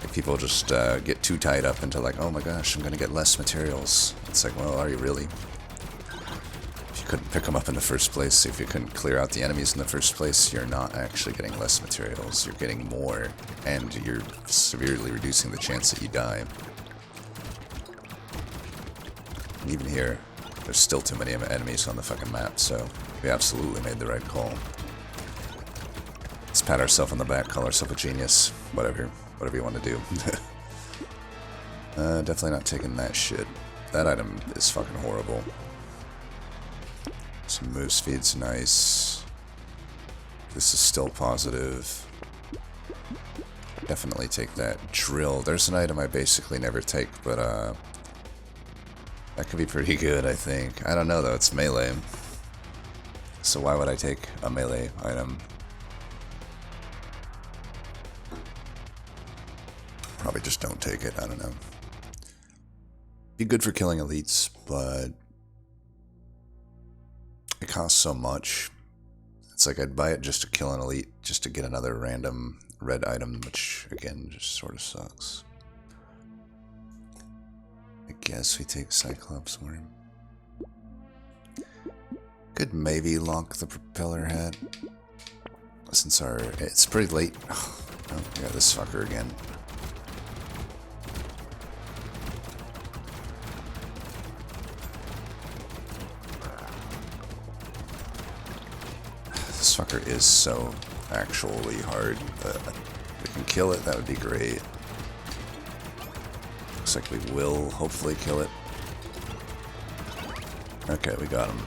S1: Like people just get too tied up into like, oh my gosh, I'm going to get less materials. It's like, well, are you really? If you couldn't pick them up in the first place, if you couldn't clear out the enemies in the first place, you're not actually getting less materials. You're getting more, and you're severely reducing the chance that you die. And even here, there's still too many enemies on the fucking map, so we absolutely made the right call. Let's pat ourselves on the back, call ourselves a genius. Whatever you want to do. Definitely not taking that shit. That item is fucking horrible. Some move speed's nice. This is still positive. Definitely take that. Drill. There's an item I basically never take, but that could be pretty good, I think. I don't know, though. It's melee. So why would I take a melee item? Probably just don't take it. I don't know. Be good for killing elites, but it costs so much. It's like I'd buy it just to kill an elite, just to get another random red item, which, again, just sort of sucks. I guess we take Cyclops Worm. Could maybe lock the propeller head. Since it's pretty late. Oh, we got this fucker again. This fucker is so actually hard. If we can kill it, that would be great. Looks like we will hopefully kill it. Okay, we got him.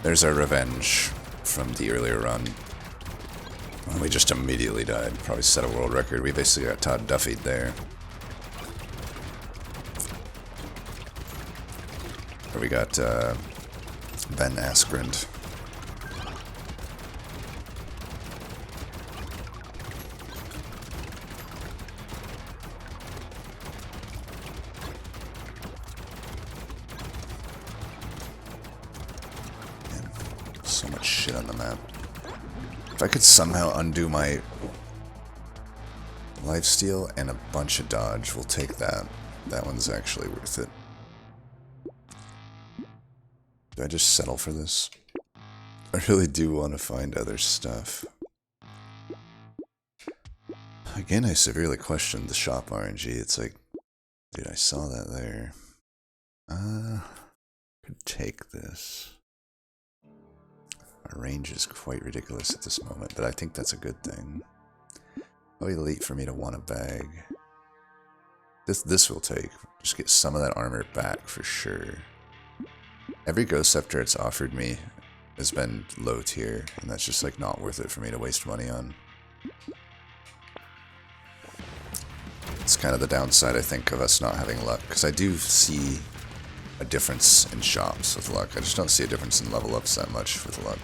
S1: There's our revenge from the earlier run. We just immediately died. Probably set a world record. We basically got Todd Duffy'd there. Or we got Ben Askren. So much shit on the map. If I could somehow undo my lifesteal and a bunch of dodge, we'll take that. That one's actually worth it. Do I just settle for this? I really do want to find other stuff. Again, I severely questioned the shop RNG. It's like, dude, I saw that there. Could take this. Our range is quite ridiculous at this moment, but I think that's a good thing. Probably late for me to want a bag. This will take. Just get some of that armor back for sure. Every Ghost Scepter it's offered me has been low tier, and that's just like not worth it for me to waste money on. It's kind of the downside, I think, of us not having luck, because I do see a difference in shops with luck. I just don't see a difference in level ups that much with luck.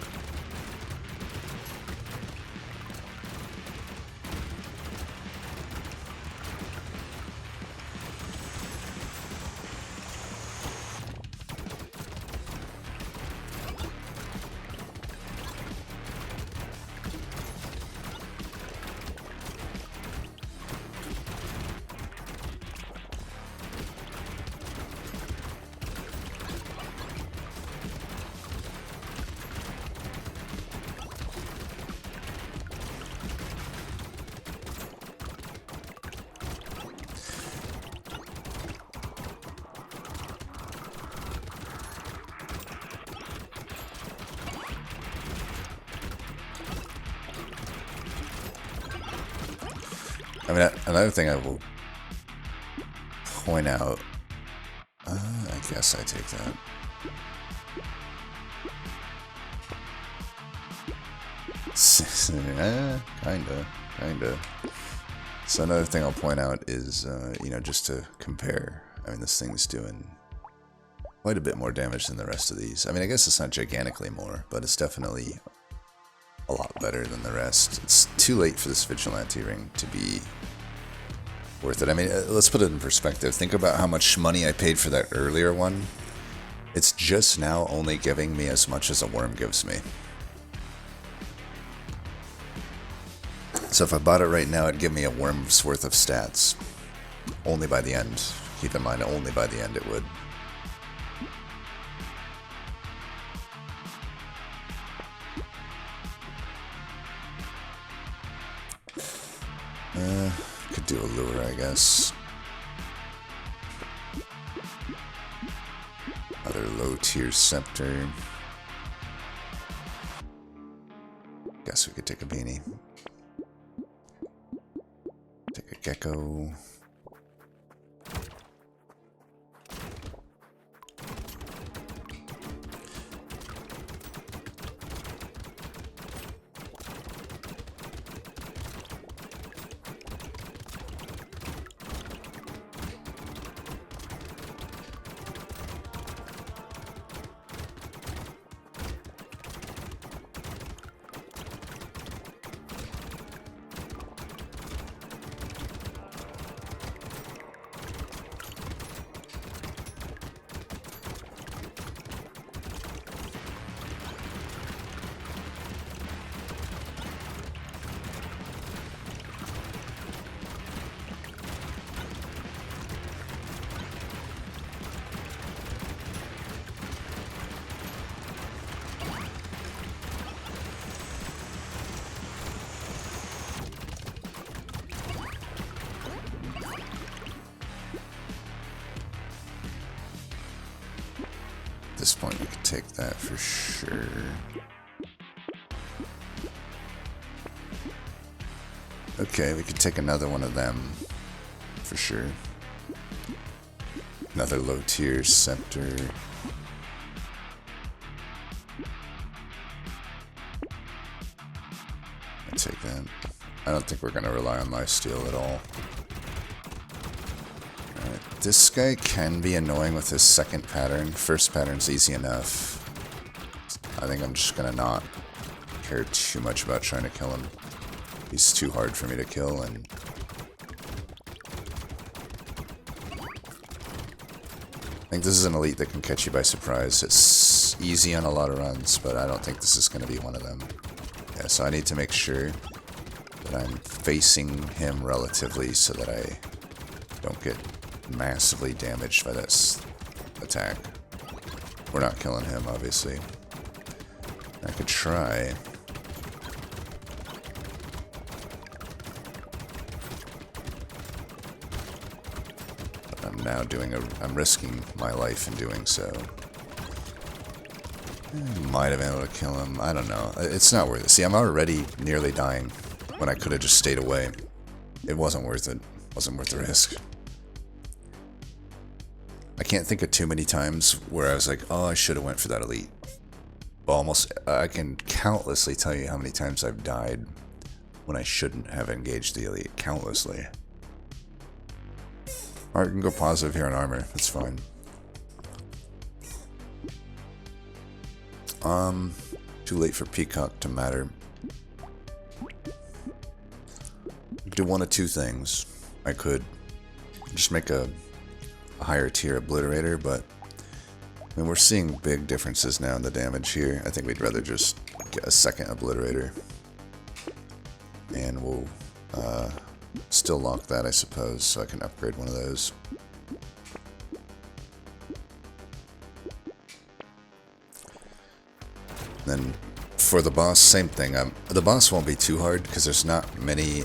S1: I mean, another thing I will point out, I guess I take that. Kinda. So another thing I'll point out is, you know, just to compare, I mean, this thing's doing quite a bit more damage than the rest of these. I mean, I guess it's not gigantically more, but it's definitely a lot better than the rest. It's too late for this Vigilante ring to be worth it. I mean, let's put it in perspective. Think about how much money I paid for that earlier one, It's just now only giving me as much as a worm gives me. So if I bought it right now, it'd give me a worm's worth of stats. Only by the end. Keep in mind, only by the end it would. Could do a lure, I guess. Other low-tier scepter. Guess we could take a beanie. Take a gecko. At this point, we could take that for sure. Okay, we could take another one of them for sure. Another low tier scepter. I take that. I don't think we're gonna rely on lifesteal at all. This guy can be annoying with his second pattern. First pattern's easy enough. I think I'm just gonna not care too much about trying to kill him. He's too hard for me to kill, and I think this is an elite that can catch you by surprise. It's easy on a lot of runs, but I don't think this is gonna be one of them. Yeah, so I need to make sure that I'm facing him relatively so that I don't get massively damaged by this attack. We're not killing him, obviously. I could try. But I'm now I'm risking my life in doing so. Might have been able to kill him. I don't know. It's not worth it. See, I'm already nearly dying when I could have just stayed away. It wasn't worth it. It wasn't worth the risk. I can't think of too many times where I was like, oh, I should have went for that elite. Almost, I can countlessly tell you how many times I've died when I shouldn't have engaged the elite. Countlessly. Alright, we can go positive here on armor. That's fine. Too late for Peacock to matter. I could do one of two things. I could just make a higher tier obliterator, but I mean, we're seeing big differences now in the damage here. I think we'd rather just get a second obliterator, and we'll still lock that, I suppose, so I can upgrade one of those. Then for the boss, same thing. The boss won't be too hard because there's not many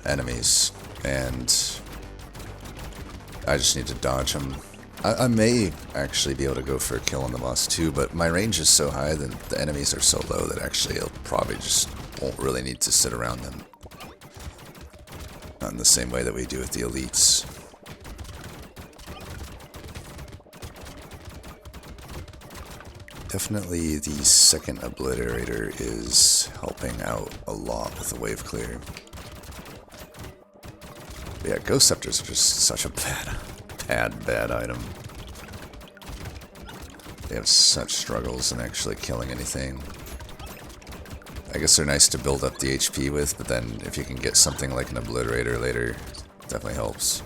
S1: enemies, and I just need to dodge them. I may actually be able to go for a kill on the boss too, but my range is so high that the enemies are so low that actually I'll probably just won't really need to sit around them. Not in the same way that we do with the elites. Definitely the second obliterator is helping out a lot with the wave clear. But yeah, ghost scepters are just such a bad item. They have such struggles in actually killing anything. I guess they're nice to build up the HP with, but then if you can get something like an obliterator later, it definitely helps.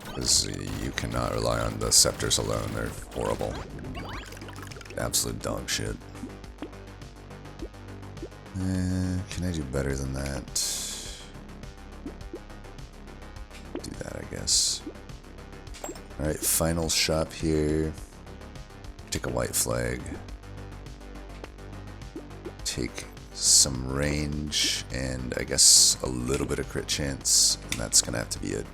S1: Because you cannot rely on the scepters alone, they're horrible. Absolute dog shit. Can I do better than that? Do that, I guess. Alright, final shop here. Take a white flag. Take some range, and I guess a little bit of crit chance, and that's gonna have to be it.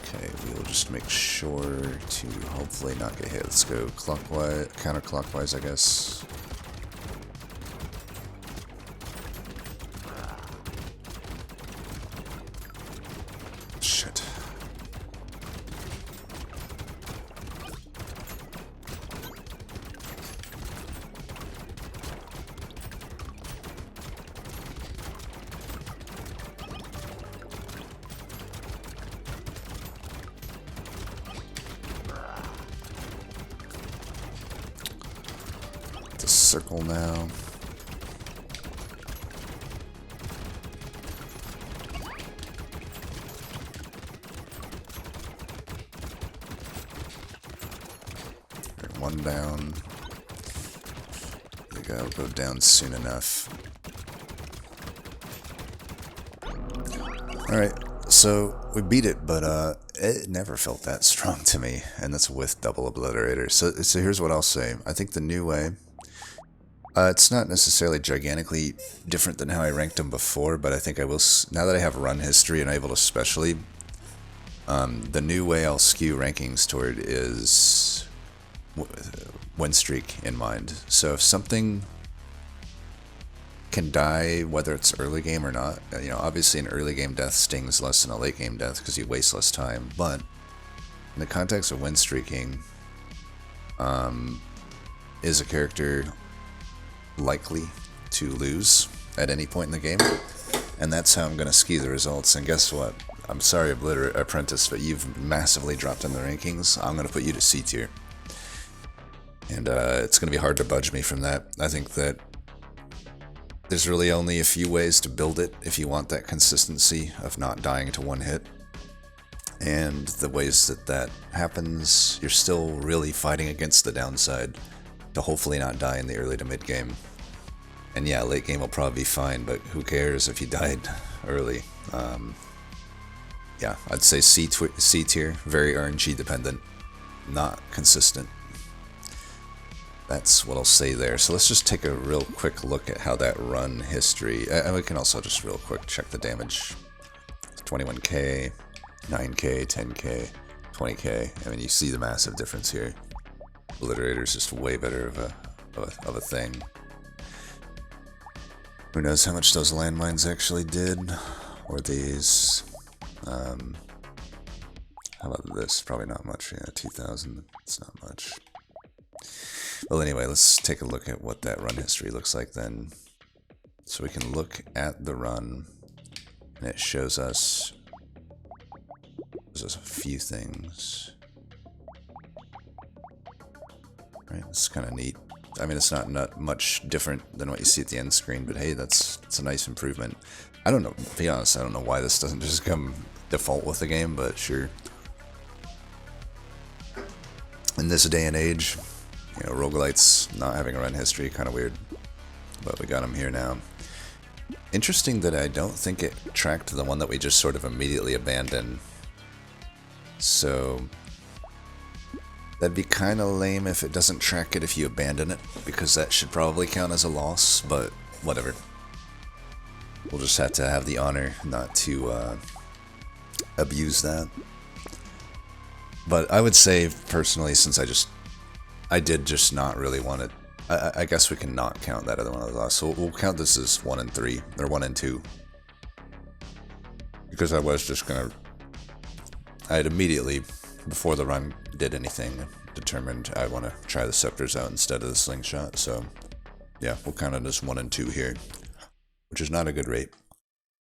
S1: Okay, we'll just make sure to hopefully not get hit. Let's go clockwise, counterclockwise, I guess. Shit. The circle now. One down. I think I'll go down soon enough. Alright, so we beat it, but it never felt that strong to me, and that's with double obliterator. So here's what I'll say. I think the new way, it's not necessarily gigantically different than how I ranked them before, but I think I will, now that I have run history and able to especially, the new way I'll skew rankings toward is win streak in mind. So if something can die, whether it's early game or not, you know, obviously an early game death stings less than a late game death because you waste less time, but in the context of win streaking, is a character likely to lose at any point in the game, and that's how I'm going to skew the results. And guess what? I'm sorry, Apprentice, but you've massively dropped in the rankings. I'm going to put you to C tier. And it's going to be hard to budge me from that. I think that there's really only a few ways to build it if you want that consistency of not dying to one hit. And the ways that that happens, you're still really fighting against the downside to hopefully not die in the early to mid game. And yeah, late game will probably be fine, but who cares if you died early? Yeah, I'd say C tier, very RNG dependent, not consistent. That's what I'll say there. So let's just take a real quick look at how that run history, and we can also just real quick check the damage. 21k, 9k, 10k, 20k. I mean, you see the massive difference here. Obliterator's just way better of a thing. Who knows how much those landmines actually did, or these. How about this? Probably not much. Yeah, 2,000. It's not much. Well, anyway, let's take a look at what that run history looks like then. So we can look at the run, and it shows us a few things. Right, it's kind of neat. I mean, it's not much different than what you see at the end screen, but hey, it's a nice improvement. I don't know, to be honest, I don't know why this doesn't just come default with the game, but sure. In this day and age, you know, roguelites not having a run history, kind of weird, but we got them here now. Interesting that I don't think it tracked the one that we just sort of immediately abandoned. So that'd be kind of lame if it doesn't track it if you abandon it, because that should probably count as a loss, but whatever. We'll just have to have the honor not to abuse that. But I would say, personally, since I did just not really want it, I guess we can not count that other one as a loss. So we'll count this as 1 and 3, or 1 and 2. Because I was just gonna, I had immediately, before the run did anything, determined I want to try the scepters out instead of the slingshot. So yeah, we'll count it as 1 and 2 here, which is not a good rate.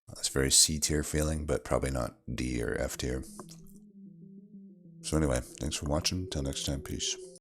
S1: That's very C tier feeling, but probably not D or F tier. So anyway, thanks for watching. Till next time, peace.